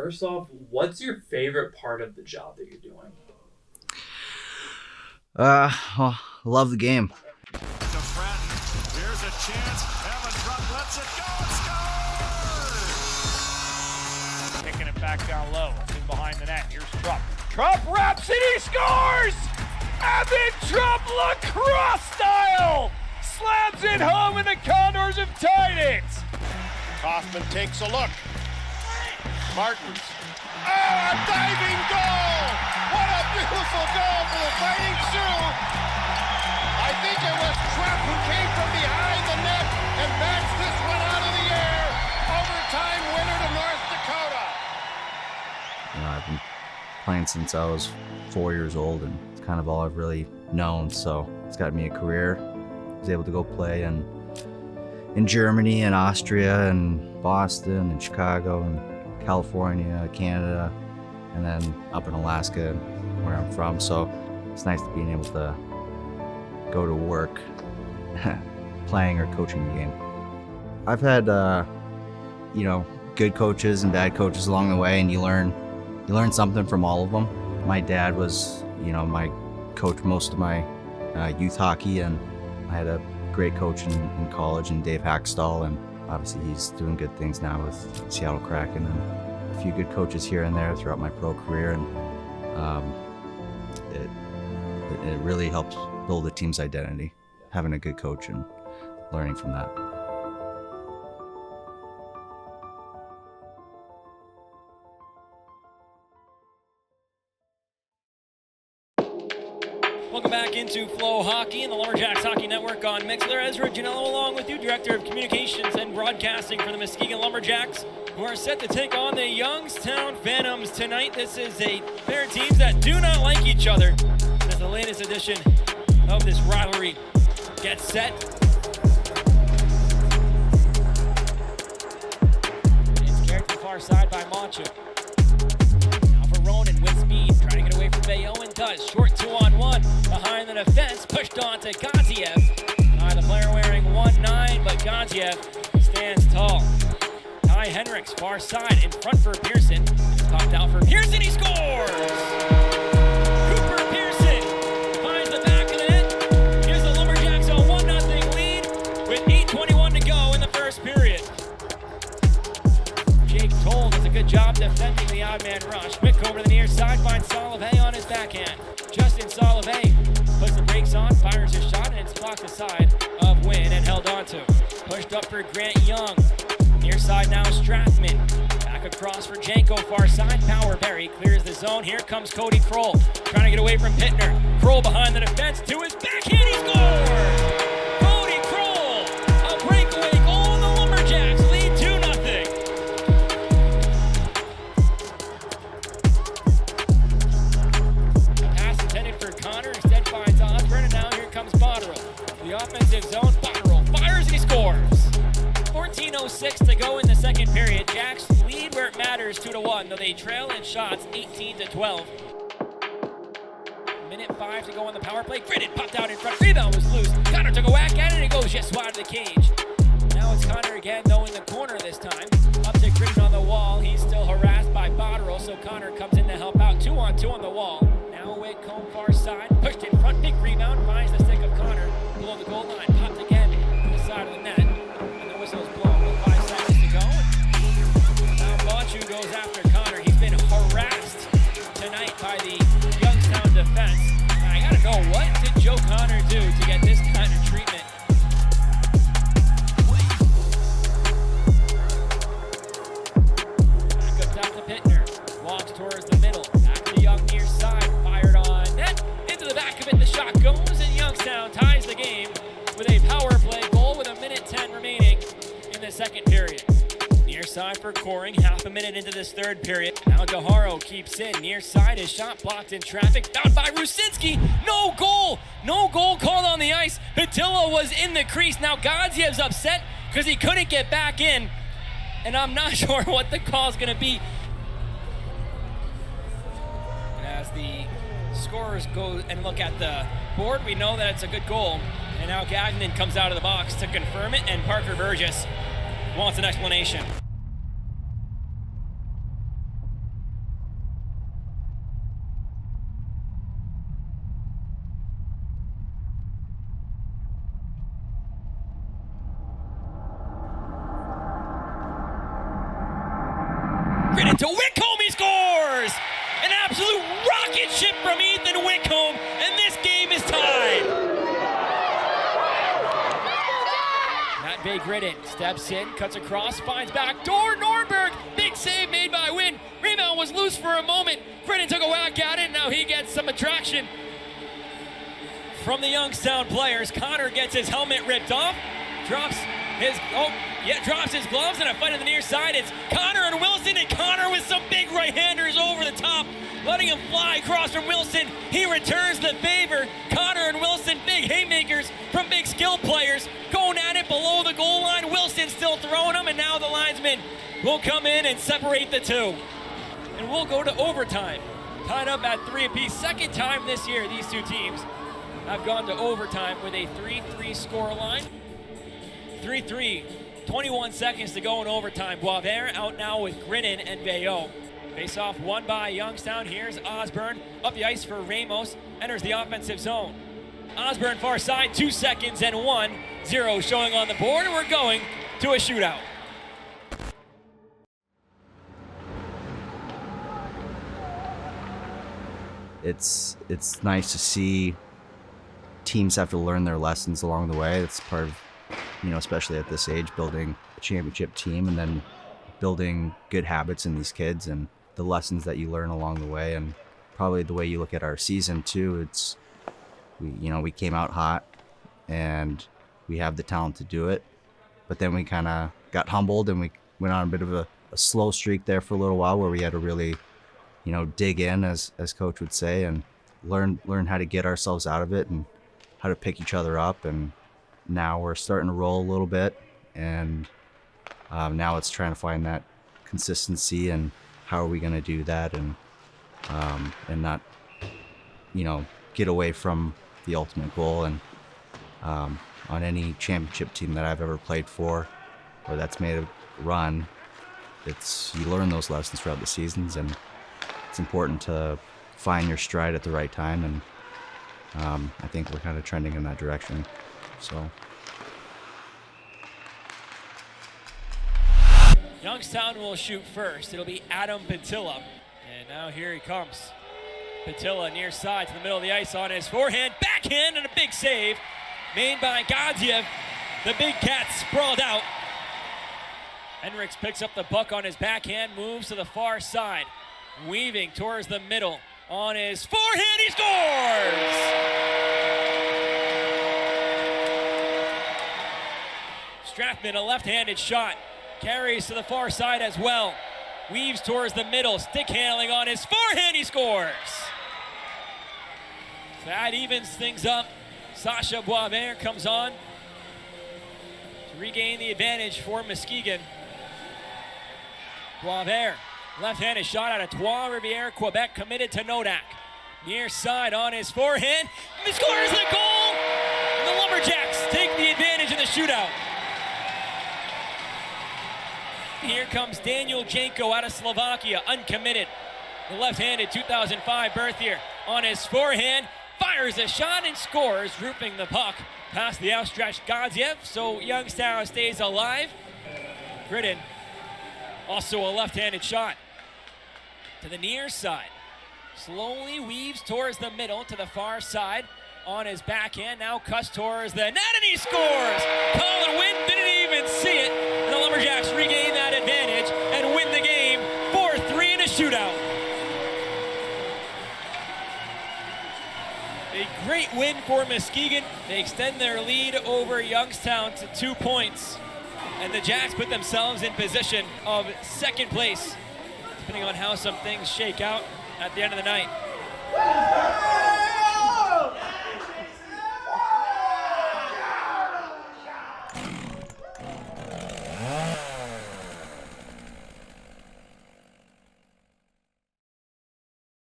first off, what's your favorite part of the job that you're doing? Love the game. Here's a chance. Evan Trupp lets it go and scores! Kicking it back down low. In behind the net. Here's Trupp. Trupp wraps it. He scores! Evan Trupp lacrosse style! Slams it home and the Condors have tied it! Kaufman takes a look. Martins. Oh, a diving goal! What a beautiful goal for the Fighting Sioux! I think it was Trupp who came from behind the net and bats this one out of the air. Overtime winner to North Dakota. I've been playing since I was 4 years old, and it's kind of all I've really known. So it's got me a career. I was able to go play in Germany and Austria and Boston and Chicago and California, Canada, and then up in Alaska, where I'm from. So it's nice being able to go to work playing or coaching the game. I've had good coaches and bad coaches along the way, and you learn something from all of them. My dad was my coach most of my youth hockey, and I had a great coach in college, and Dave Hackstall, and obviously he's doing good things now with Seattle Kraken, and a few good coaches here and there throughout my pro career, and it really helps build a team's identity, having a good coach and learning from that. Welcome back into Flow Hockey and the Lumberjacks Hockey Network on Mixler. Ezra Janello along with you, Director of Communications and Broadcasting for the Muskegon Lumberjacks, who are set to take on the Youngstown Phantoms tonight. This is a pair of teams that do not like each other as the latest edition of this rivalry gets set. It's carried to the far side by Macho. Now for Ronan with speed, trying to get away from Bayo, and does. Short 2-on-1 behind the defense, pushed on to Gaziev. The player wearing 1-9, but Gaziev stands tall. Ty Henricks, far side, in front for Pearson. Popped out for Pearson, he scores! Cooper Pearson finds the back of the net. Here's the Lumberjacks on 1-0 lead with 8:21 to go in the first period. Jake Toll does a good job defending the odd man rush. Quick over to the near side, finds Solivay on his backhand. Justin Solivay puts the brakes on, fires his shot, and it's blocked aside of Wynn and held onto. Pushed up for Grant Young. Near side now Strathman. Back across for Janko, far side. Powerberry clears the zone. Here comes Cody Kroll, trying to get away from Pittner. Kroll behind the defense to his backhand, he scores! Cody Kroll, a breakaway goal, and the Lumberjacks lead 2-0. A pass intended for Connor, instead finds Osborne, and now here comes Botterill. The offensive zone, Botterill fires and he scores! 14:06 to go in the second period. Jacks lead where it matters 2-1, though they trail in shots 18-12. Minute 5 to go on the power play. Gritted, popped out in front. Rebound was loose. Connor took a whack at it and it goes just wide of the cage. Now it's Connor again, though in the corner this time. Up to Gritted on the wall. He's still harassed by Botterill, so Connor comes in to help out. 2-on-2 on the wall. Now Whitcomb far side. Pushed in front. Big rebound. Finds the stick of Connor below the goal line. Popped again to the side of the net. Whistle's blown with 5 seconds to go. Now Bonchu goes after Connor. He's been harassed tonight by the Youngstown defense. Now, I gotta know, what did Joe Connor do to get this kind of treatment? Back up top to Pittner. Walks towards the middle. Back to Young near side. Fired on net. Into the back of it. The shot goes, and Youngstown ties the game with a power play goal with 1:10 remaining in the second period. Near side for Coring, half a minute into this third period. Now DeHaro keeps in, near side, his shot blocked in traffic, found by Rusinski. No goal called on the ice. Patillo was in the crease. Now Gaziev's upset because he couldn't get back in, and I'm not sure what the call is going to be. And as the scorers go and look at the board, we know that it's a good goal. And now Gagnon comes out of the box to confirm it, and Parker Burgess wants an explanation. Gritted to Whitcomb, he scores! An absolute rocket ship from Ethan Whitcomb, and this game is tied. Matvey Gritted steps in, cuts across, finds back door. Nordberg, big save made by Wynn. Rebound was loose for a moment. Gritted took a whack at it, now he gets some attraction from the Youngstown players. Connor gets his helmet ripped off, drops his gloves, and a fight on the near side. It's Connor and Wilson, and Connor with some big right-handers over the top, letting him fly across from Wilson. He returns the favor. Connor and Wilson, big haymakers from big skilled players, going at it below the goal line. Wilson still throwing them, and now the linesman will come in and separate the two. And we'll go to overtime. Tied up at 3 apiece. Second time this year these two teams have gone to overtime with a 3-3 score line. 3-3, 21 seconds to go in overtime. Boisvert out now with Grinnan and Veillot. Face-off won by Youngstown. Here's Osborne up the ice for Ramos. Enters the offensive zone. Osborne far side, 2 seconds and 1-0 showing on the board, and we're going to a shootout. It's nice to see teams have to learn their lessons along the way. It's part of, especially at this age, building a championship team and then building good habits in these kids and the lessons that you learn along the way. And probably the way you look at our season too, we came out hot and we have the talent to do it, but then we kind of got humbled and we went on a bit of a slow streak there for a little while where we had to really dig in, as coach would say, and learn how to get ourselves out of it and how to pick each other up. And now we're starting to roll a little bit, and now it's trying to find that consistency and how are we going to do that and not get away from the ultimate goal. And on any championship team that I've ever played for or that's made a run, you learn those lessons throughout the seasons, and it's important to find your stride at the right time, and I think we're kind of trending in that direction. So Youngstown will shoot first. It'll be Adam Patilla. And now here he comes. Patilla near side to the middle of the ice on his forehand. Backhand and a big save made by Gadziev. The big cat sprawled out. Henriks picks up the puck on his backhand, moves to the far side. Weaving towards the middle on his forehand, he scores! Strathman, a left-handed shot, carries to the far side as well. Weaves towards the middle, stick handling on his forehand, he scores! That evens things up. Sasha Boisvert comes on to regain the advantage for Muskegon. Boisvert, left-handed shot out of Trois-Rivières, Quebec, committed to Nodak. Near side on his forehand. He scores the goal! And the Lumberjacks take the advantage in the shootout. Here comes Daniel Janko out of Slovakia, uncommitted. The left-handed 2005 birth year on his forehand. Fires a shot and scores, drooping the puck past the outstretched Gadziev, so Youngstown stays alive. Grittin, also a left-handed shot to the near side. Slowly weaves towards the middle to the far side on his backhand. Now cuts towards the net and he scores! Colin Wynn didn't even see it. And the Lumberjacks regain that advantage and win the game 4-3 in a shootout. A great win for Muskegon. They extend their lead over Youngstown to 2 points. And the Jacks put themselves in position of second place, depending on how some things shake out at the end of the night.